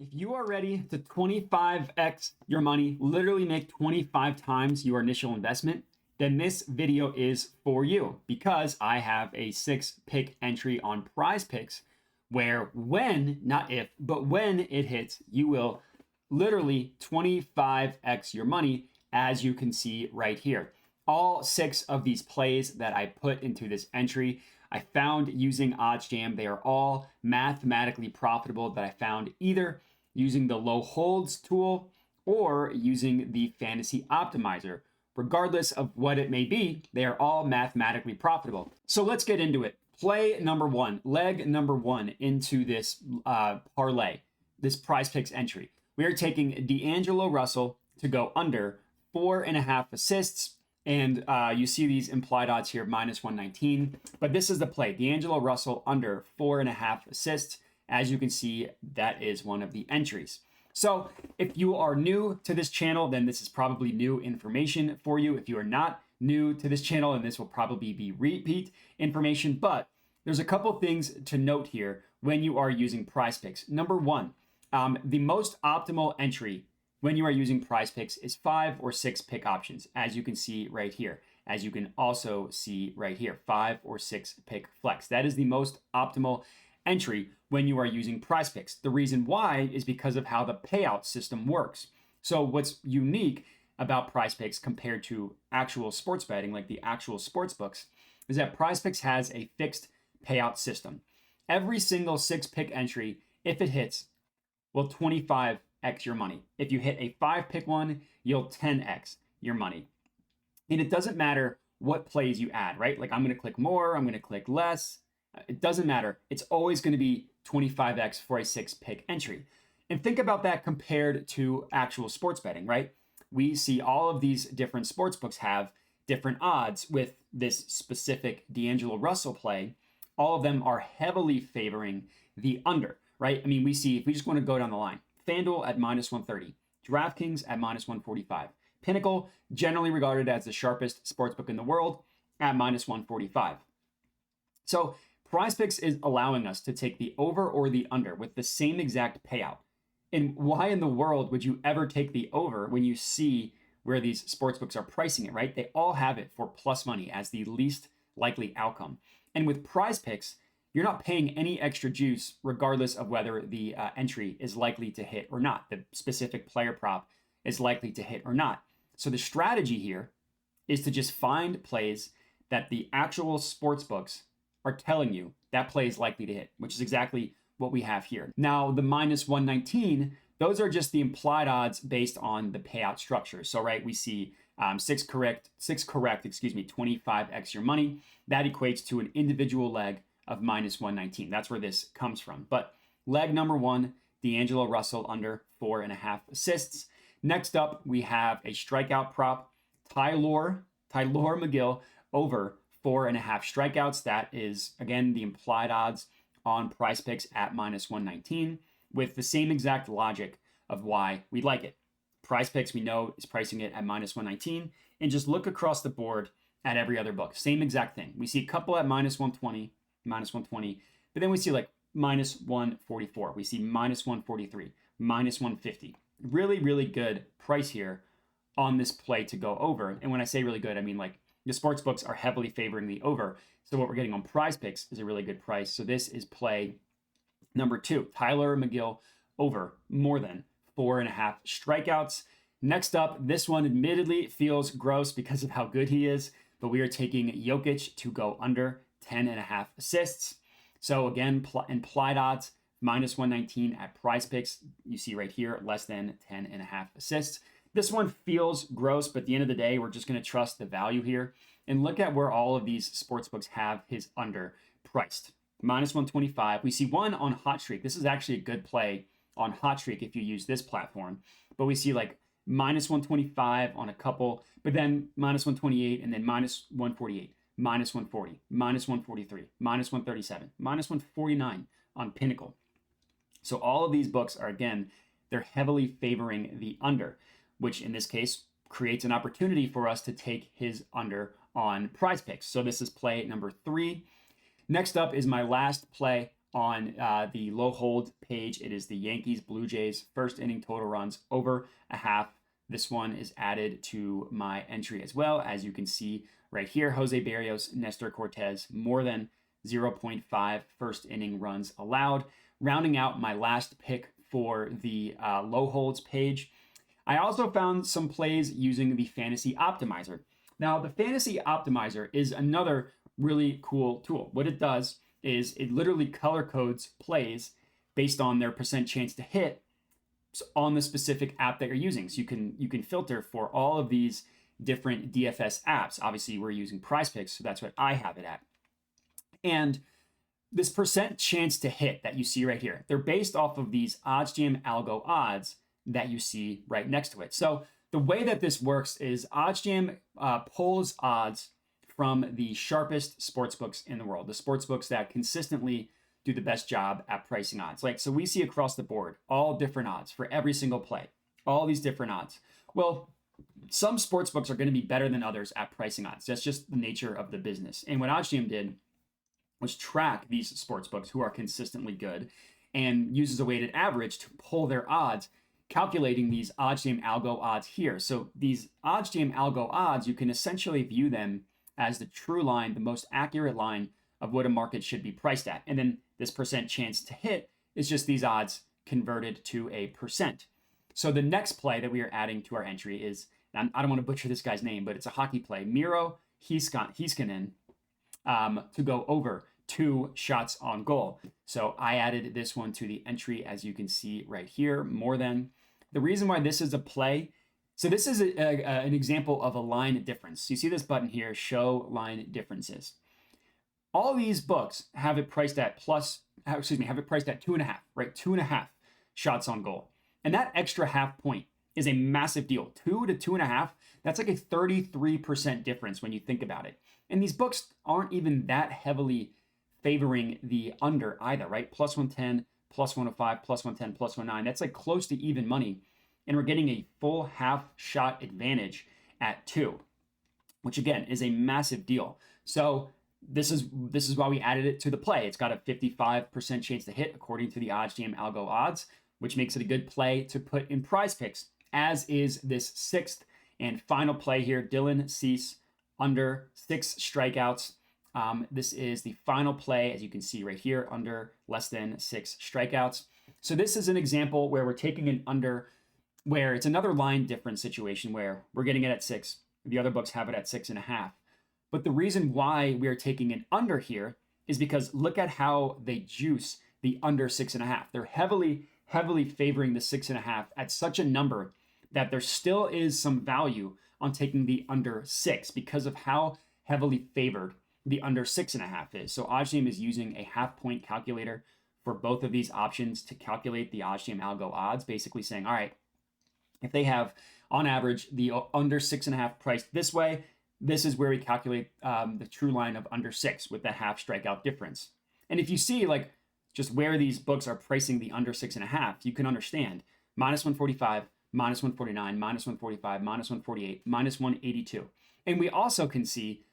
If you are ready to 25x your money, literally make 25 times your initial investment, then this video is for you because I have a 6-pick entry on PrizePicks where when, not if, but when it hits, you will literally 25x your money, as you can see right here. All 6 of these plays that I put into this entry, I found using OddsJam. They are all mathematically profitable that I found either using the low holds tool or using the fantasy optimizer. Regardless of what it may be, they are all mathematically profitable. So let's get into it. Play number 1, leg number 1 into this parlay, this PrizePicks entry. We are taking D'Angelo Russell to go under 4.5 assists. And you see these implied odds here, -119. But this is the play, D'Angelo Russell under 4.5 assists. As you can see, that is one of the entries. So if you are new to this channel, then this is probably new information for you. If you are not new to this channel, then this will probably be repeat information. But there's a couple things to note here when you are using PrizePicks. Number 1, the most optimal entry when you are using PrizePicks is 5 or 6 pick options, as you can see right here. As you can also see right here, 5 or 6 pick flex. That is the most optimal entry when you are using PrizePicks. The reason why is because of how the payout system works. So what's unique about PrizePicks compared to actual sports betting, like the actual sports books, is that PrizePicks has a fixed payout system. Every single 6-pick entry, if it hits, will 25x your money. If you hit a 5-pick one, you'll 10x your money. And it doesn't matter what plays you add, right? Like I'm going to click more, I'm going to click less. It doesn't matter. It's always going to be 25x for a 6-pick entry. And think about that compared to actual sports betting, right? We see all of these different sports books have different odds with this specific D'Angelo Russell play. All of them are heavily favoring the under, right? I mean, we see, if we just want to go down the line, FanDuel at -130, DraftKings at -145, Pinnacle, generally regarded as the sharpest sportsbook in the world, at -145. So PrizePicks is allowing us to take the over or the under with the same exact payout. And why in the world would you ever take the over when you see where these sportsbooks are pricing it, right? They all have it for plus money as the least likely outcome. And with PrizePicks, you're not paying any extra juice regardless of whether the entry is likely to hit or not. The specific player prop is likely to hit or not. So the strategy here is to just find plays that the actual sports books are telling you that play is likely to hit, which is exactly what we have here. Now, the -119, those are just the implied odds based on the payout structure. So, right, we see 6 correct, 25x your money. That equates to an individual leg of -119. That's where this comes from. But leg number 1, D'Angelo Russell under 4.5 assists. Next up, we have a strikeout prop, Tylor McGill over 4.5 strikeouts. That is, again, the implied odds on PrizePicks at -119 with the same exact logic of why we like it. PrizePicks, we know, is pricing it at -119. And just look across the board at every other book. Same exact thing. We see a couple at -120, but then we see like -144. We see -143, -150. Really, really good price here on this play to go over. And when I say really good, I mean like the sports books are heavily favoring the over. So what we're getting on PrizePicks is a really good price. So this is play number 2, Tylor McGill over more than 4.5 strikeouts. Next up, this one admittedly feels gross because of how good he is, but we are taking Jokic to go under 10.5 assists. So again, implied odds, -119 at PrizePicks. You see right here, less than 10.5 assists. This one feels gross, but at the end of the day, we're just going to trust the value here. And look at where all of these sportsbooks have his under priced. -125. We see one on Hot Streak. This is actually a good play on Hot Streak if you use this platform. But we see like -125 on a couple, but then -128 and then -148, -140, -143, -137, -149 on Pinnacle. So all of these books are, again, they're heavily favoring the under, which in this case creates an opportunity for us to take his under on PrizePicks. So this is play number 3. Next up is my last play on the low hold page. It is the Yankees Blue Jays first inning total runs over a half. This one is added to my entry as well. As you can see right here, Jose Barrios, Nestor Cortez, more than 0.5 first inning runs allowed. Rounding out my last pick for the low holds page, I also found some plays using the Fantasy Optimizer. Now, the Fantasy Optimizer is another really cool tool. What it does is it literally color codes plays based on their percent chance to hit on the specific app that you're using. So you can filter for all of these different DFS apps. Obviously, we're using PrizePicks, so that's what I have it at. And this percent chance to hit that you see right here, they're based off of these OddsJam algo odds that you see right next to it. So the way that this works is OddsJam pulls odds from the sharpest sportsbooks in the world, the sportsbooks that consistently do the best job at pricing odds. Like, so we see across the board, all different odds for every single play, all these different odds. Well, some sportsbooks are going to be better than others at pricing odds. That's just the nature of the business. And what OddsJam did was track these sportsbooks who are consistently good and uses a weighted average to pull their odds, calculating these OddsJam algo odds here. So these OddsJam algo odds, you can essentially view them as the true line, the most accurate line of what a market should be priced at. And then this percent chance to hit is just these odds converted to a percent. So the next play that we are adding to our entry is, I don't want to butcher this guy's name, but it's a hockey play, Miro Heiskanen, to go over 2 shots on goal. So I added this one to the entry, as you can see right here, more than. The reason why this is a play, so this is an example of a line difference. You see this button here, show line differences. All these books have it priced at have it priced at 2.5, right? 2.5 shots on goal. And that extra half point is a massive deal. 2 to 2.5, that's like a 33% difference when you think about it. And these books aren't even that heavily favoring the under either, right? Plus 110, plus 105, plus 110, plus 109. That's like close to even money. And we're getting a full half shot advantage at 2, which again is a massive deal. So this is why we added it to the play. It's got a 55% chance to hit according to the OddsJam algo odds, which makes it a good play to put in PrizePicks, as is this 6th and final play here, Dylan Cease under 6 strikeouts. This is the final play, as you can see right here, under less than 6 strikeouts. So this is an example where we're taking an under, where it's another line difference situation where we're getting it at 6. The other books have it at 6.5. But the reason why we're taking an under here is because look at how they juice the under 6.5. They're heavily favoring the 6.5 at such a number that there still is some value on taking the under 6 because of how heavily favored the under 6.5 is. So OddsJam is using a half point calculator for both of these options to calculate the OddsJam algo odds, basically saying, all right, if they have on average the under 6.5 priced this way, this is where we calculate the true line of under 6 with that half strikeout difference. And if you see like just where these books are pricing the under 6.5, you can understand minus 145, minus 149, minus 145, minus 148, minus 182. And we also can see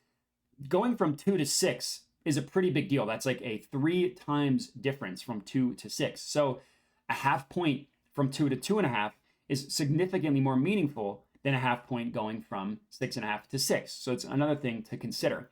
going from 2 to 6 is a pretty big deal. That's like a 3 times difference from 2 to 6. So a half point from 2 to 2.5 is significantly more meaningful than a half point going from 6.5 to 6. So it's another thing to consider.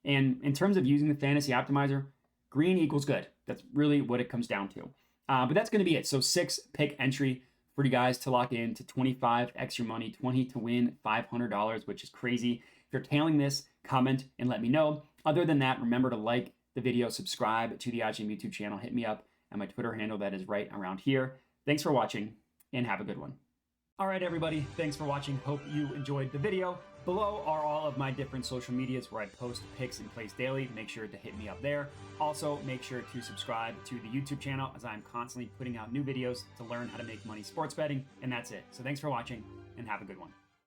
And in terms of using the Fantasy Optimizer, green equals good. That's really what it comes down to. But that's going to be it. So 6 pick entry for you guys to lock in to 25x your money, 20 to win $500, which is crazy. If you're tailing this, comment and let me know. Other than that, remember to like the video, subscribe to the OddsJam YouTube channel, hit me up at my Twitter handle that is right around here. Thanks for watching and have a good one. All right, everybody, thanks for watching. Hope you enjoyed the video. Below are all of my different social medias where I post picks and plays daily. Make sure to hit me up there. Also, make sure to subscribe to the YouTube channel as I'm constantly putting out new videos to learn how to make money sports betting. And that's it. So thanks for watching and have a good one.